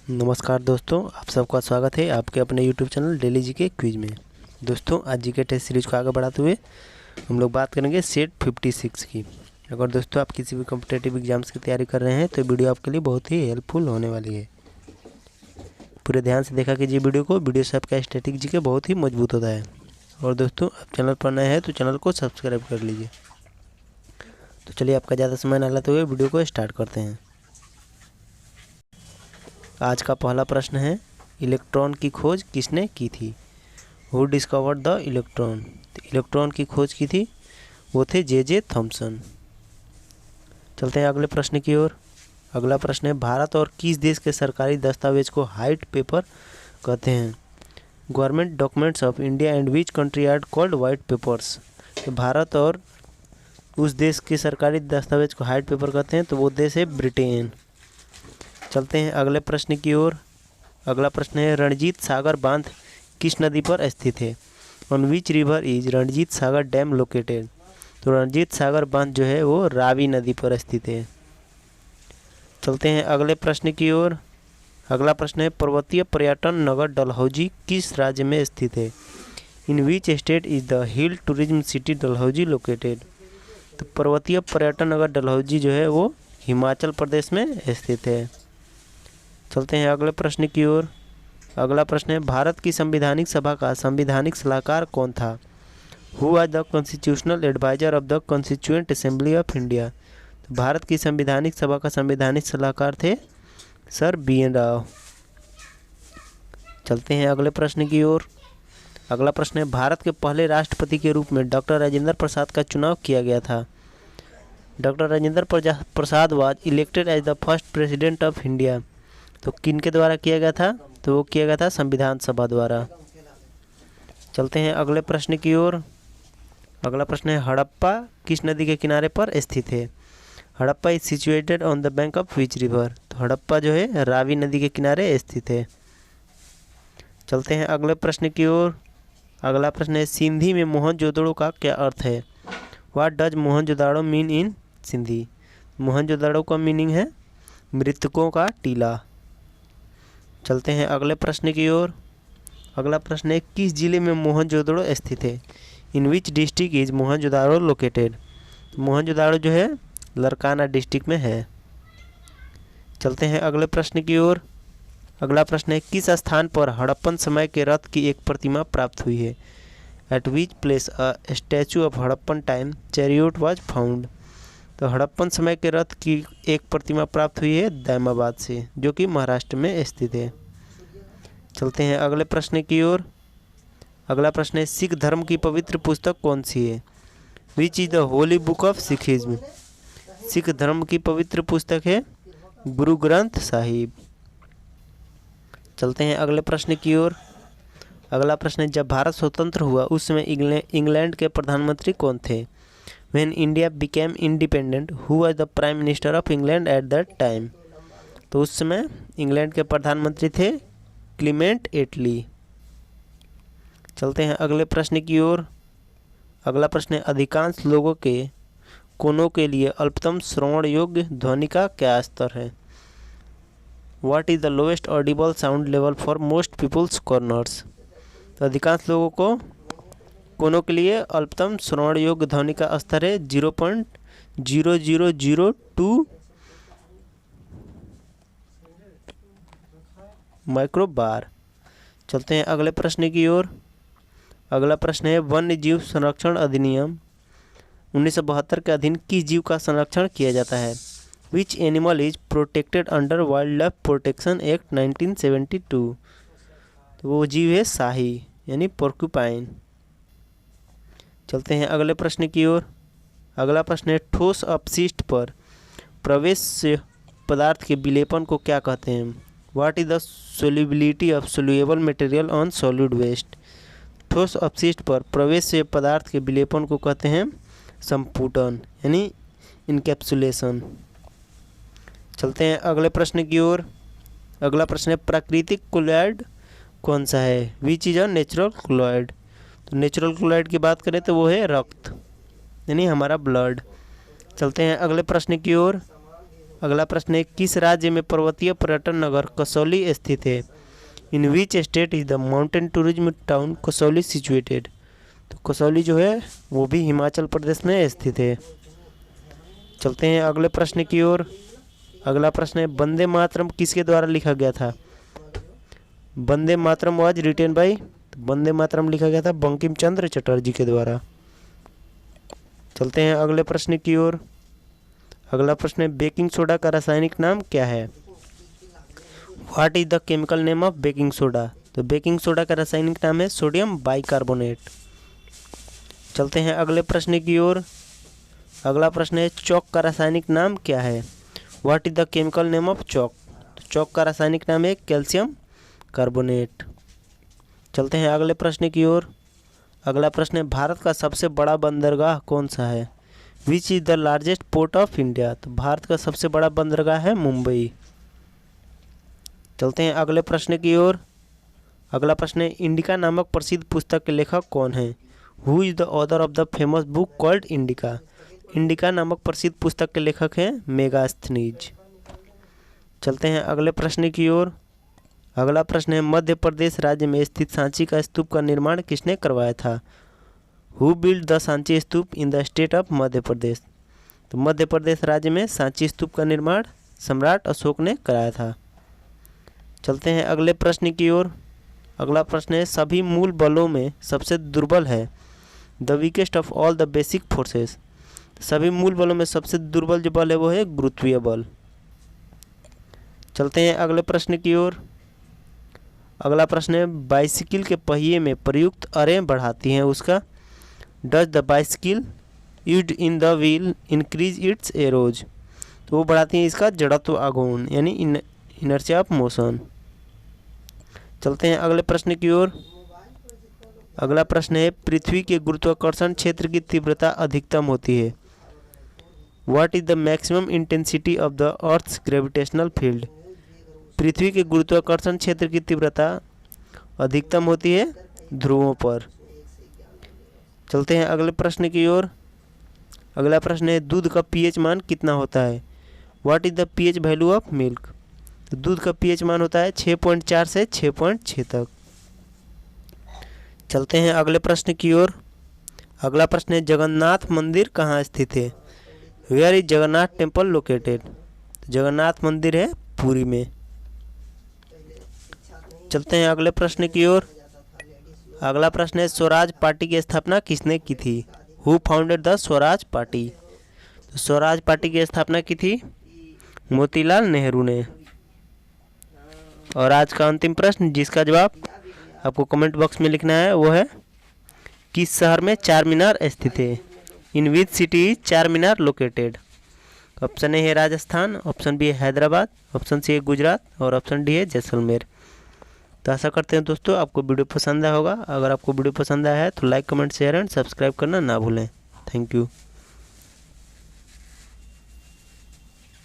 नमस्कार दोस्तों, आप सबका स्वागत है आपके अपने YouTube channel daily GK quiz में। दोस्तों, आज जीके टेस्ट सीरीज को आगे बढ़ाते हुए हम लोग बात करेंगे सेट 56 की। अगर दोस्तों आप किसी भी कॉम्पिटिटिव एग्जाम्स की तैयारी कर रहे हैं तो वीडियो आपके लिए बहुत ही हेल्पफुल होने वाली है। पूरे ध्यान से देखा कीजिए वीडियो से आपका स्टैटिक जीके बहुत ही मजबूत होता है। और दोस्तों, आप चैनल पर नए हैं तो चैनल को सब्सक्राइब कर लीजिए। तो चलिए आपका ज़्यादा समय न लेते हुए वीडियो को स्टार्ट करते हैं। आज का पहला प्रश्न है, इलेक्ट्रॉन की खोज किसने की थी? Who discovered the electron? तो इलेक्ट्रॉन की खोज की थी वो थे जे थॉमसन। चलते हैं अगले प्रश्न की ओर। अगला प्रश्न है, भारत और किस देश के सरकारी दस्तावेज को व्हाइट पेपर कहते हैं? Government documents of India and which country are called white papers? तो भारत और उस देश के सरकारी दस्तावेज को व्हाइट पेपर कहते हैं, तो वो देश है ब्रिटेन। चलते हैं अगले प्रश्न की ओर। अगला प्रश्न है, रणजीत सागर बांध किस नदी पर स्थित है? On which river is Ranjit Sagar dam located? तो रणजीत सागर बांध जो है वो रावी नदी पर स्थित है। चलते हैं अगले प्रश्न की ओर। अगला प्रश्न है, पर्वतीय पर्यटन नगर डलहौजी किस राज्य में स्थित है? In which state is the hill tourism city Dalhousie located? तो पर्वतीय पर्यटन नगर डलहौजी जो है वो हिमाचल प्रदेश में स्थित है। चलते हैं अगले प्रश्न की ओर। अगला प्रश्न है, भारत की संवैधानिक सभा का संवैधानिक सलाहकार कौन था? Who was the constitutional adviser of the constituent assembly of India? तो भारत की संवैधानिक सभा का संवैधानिक सलाहकार थे सर BN राव। चलते हैं अगले प्रश्न की ओर। अगला प्रश्न है, भारत के पहले राष्ट्रपति के रूप में डॉक्टर राजेंद्र प्रसाद का चुनाव किया गया था। Doctor Rajendra Prasad was elected as the first president of India. तो किन के द्वारा किया गया था? तो वो किया गया था संविधान सभा द्वारा। चलते हैं अगले प्रश्न की ओर। अगला प्रश्न है, हड़प्पा किस नदी के किनारे पर स्थित है? Harappa is situated on the bank of which river? तो हड़प्पा जो है रावी नदी के किनारे स्थित है। चलते हैं अगले प्रश्न की ओर। अगला प्रश्न है, सिंधी में मोहनजोदड़ो का क्या अर्थ है? What does Mohenjodaro mean in Sindhi? Mohenjodaro का मीनिंग है मृतकों का टीला। चलते हैं अगले प्रश्न की ओर। अगला प्रश्न है, किस जिले में मोहनजोदड़ो स्थित है? In which district is Mohenjodaro located? Mohenjodaro जो है लरकाना डिस्ट्रिक्ट में है। चलते हैं अगले प्रश्न की ओर। अगला प्रश्न है, किस स्थान पर हड़प्पन समय के रथ की एक प्रतिमा प्राप्त हुई है? Eight which place a statue of Harappan time chariot was found? तो हड़प्पन समय के रथ की एक प्रतिमा प्राप्त हुई है दैमाबाद से, जो कि महाराष्ट्र में स्थित है। चलते हैं अगले प्रश्न की ओर। अगला प्रश्न है, सिख धर्म की पवित्र पुस्तक कौन सी है? Which is the Holi book of Sikhism? Sikh धर्म की पवित्र पुस्तक है गुरु ग्रंथ साहिब। चलते हैं अगले प्रश्न की ओर। अगला प्रश्न है, जब भारत स्वतंत्र हुआ उस समय इंग्लैंड के प्रधानमंत्री कौन थे? When India became independent, who was the Prime Minister of England at that time? तो उस समय इंग्लैंड के प्रधानमंत्री थे क्लीमेंट एटली। चलते हैं अगले प्रश्न की ओर। अगला प्रश्न है, अधिकांश लोगों के कोनों के लिए अल्पतम श्रवण योग्य ध्वनि का क्या स्तर है? What is the lowest audible sound level for most people's corners? तो अधिकांश लोगों को कोनों के लिए अल्पतम श्रवण योग्य ध्वनि का स्तर है 0.0002 माइक्रोबार। चलते हैं अगले प्रश्न की ओर। अगला प्रश्न है, वन्य जीव संरक्षण अधिनियम 1972 के अधीन किस जीव का संरक्षण किया जाता है? Which animal is protected under wild life protection act 1972? तो वो जीव है शाही यानी पोर्क्यूपाइन। चलते हैं अगले प्रश्न की ओर। अगला प्रश्न है, ठोस अपशिष्ट पर प्रवेश पदार्थ के विलेपन को क्या कहते हैं? What is the solubility of soluble material on solid waste? ठोस अपशिष्ट पर प्रवेश पदार्थ के विलेपन को कहते हैं संपुटन यानी इनकैप्सुलेशन। चलते हैं अगले प्रश्न की ओर। अगला प्रश्न है, प्राकृतिक क्लोराइड कौन सा है? Which is a natural chloride? तो नेचुरल क्लोराइड की बात करें तो वो है रक्त यानी हमारा ब्लड। चलते हैं अगले प्रश्न की ओर। अगला प्रश्न है, किस राज्य में पर्वतीय पर्यटन नगर कसौली स्थित है? In which state is the mountain tourism town Kasauli situated? तो कसौली जो है वो भी हिमाचल प्रदेश में स्थित है। चलते हैं अगले प्रश्न की ओर। अगला प्रश्न है, वंदे मातरम किसके द्वारा लिखा गया था? Vande Mataram was written by, Vande Mataram लिखा गया था बंकिम चंद्र चटर्जी के द्वारा। चलते हैं अगले प्रश्न की ओर। अगला प्रश्न है, बेकिंग सोडा का रासायनिक नाम क्या है? What is the chemical name of baking soda? तो बेकिंग सोडा का रासायनिक नाम है सोडियम बाइकार्बोनेट। चलते हैं अगले प्रश्न की ओर। अगला प्रश्न है, चौक का रासायनिक नाम क्या है? What is the chemical name of chalk? तो चौक का रासायनिक नाम है कैल्शियम कार्बोनेट। चलते हैं अगले प्रश्न की ओर। अगला प्रश्न है, भारत का सबसे बड़ा बंदरगाह कौन सा है? Which is the largest port of India? तो भारत का सबसे बड़ा बंदरगाह है मुंबई। चलते हैं अगले प्रश्न की ओर। अगला प्रश्न है, इंडिका नामक प्रसिद्ध पुस्तक के लेखक कौन है? Who is the author of the famous book called indica? Indica नामक प्रसिद्ध पुस्तक के लेखक हैं मेगास्थनीज। चलते हैं अगले प्रश्न की ओर। अगला प्रश्न है, मध्य प्रदेश राज्य में स्थित सांची का स्तूप का निर्माण किसने करवाया था? Who build the Sanchi stupa in the state of Madhya Pradesh? तो मध्य प्रदेश राज्य में सांची स्तूप का निर्माण सम्राट अशोक ने कराया था। चलते हैं अगले प्रश्न की ओर। अगला प्रश्न है, सभी मूल बलों में सबसे दुर्बल है? The weakest of all the basic forces? सभी मूल बलों में सबसे दुर्बल जो बल है वो है गुरुत्वीय बल। चलते हैं अगले प्रश्न की ओर। अगला प्रश्न है, बाइसिकल के पहिए में प्रयुक्त अरें बढ़ाती हैं उसका? Does the bicycle used in the wheel increase its arrows? तो वो बढ़ाती हैं इसका जड़त्व आघूर्ण यानी इनर्शिया ऑफ मोशन। चलते हैं अगले प्रश्न की ओर। अगला प्रश्न है, पृथ्वी के गुरुत्वाकर्षण क्षेत्र की तीव्रता अधिकतम होती है? What is the maximum intensity of the earth's gravitational field? पृथ्वी के गुरुत्वाकर्षण क्षेत्र की तीव्रता अधिकतम होती है ध्रुवों पर। चलते हैं अगले प्रश्न की ओर। अगला प्रश्न है, दूध का पीएच मान कितना होता है? What is the pH value of milk? तो दूध का पीएच मान होता है 6.4 से 6.6 तक। चलते हैं अगले प्रश्न की ओर। अगला प्रश्न है, जगन्नाथ मंदिर कहाँ स्थित है? Where is Jagannath temple located? Jagannath मंदिर है पुरी में। चलते हैं अगले प्रश्न की ओर। अगला प्रश्न है, स्वराज पार्टी की स्थापना किसने की थी? Who founded the Swaraj party? तो स्वराज पार्टी की स्थापना की थी मोतीलाल नेहरू ने। और आज का अंतिम प्रश्न जिसका जवाब आपको कमेंट बॉक्स में लिखना है वो है, किस शहर में चार मीनार स्थित है? इन विच सिटी इज चार मीनार लोकेटेड? ऑप्शन ए है राजस्थान, ऑप्शन बी है हैदराबाद, ऑप्शन सी है गुजरात और ऑप्शन डी है जैसलमेर। तो आशा करते हैं दोस्तों आपको वीडियो पसंद आया होगा। अगर आपको वीडियो पसंद आया है तो like comment share and subscribe करना ना भूलें। Thank you.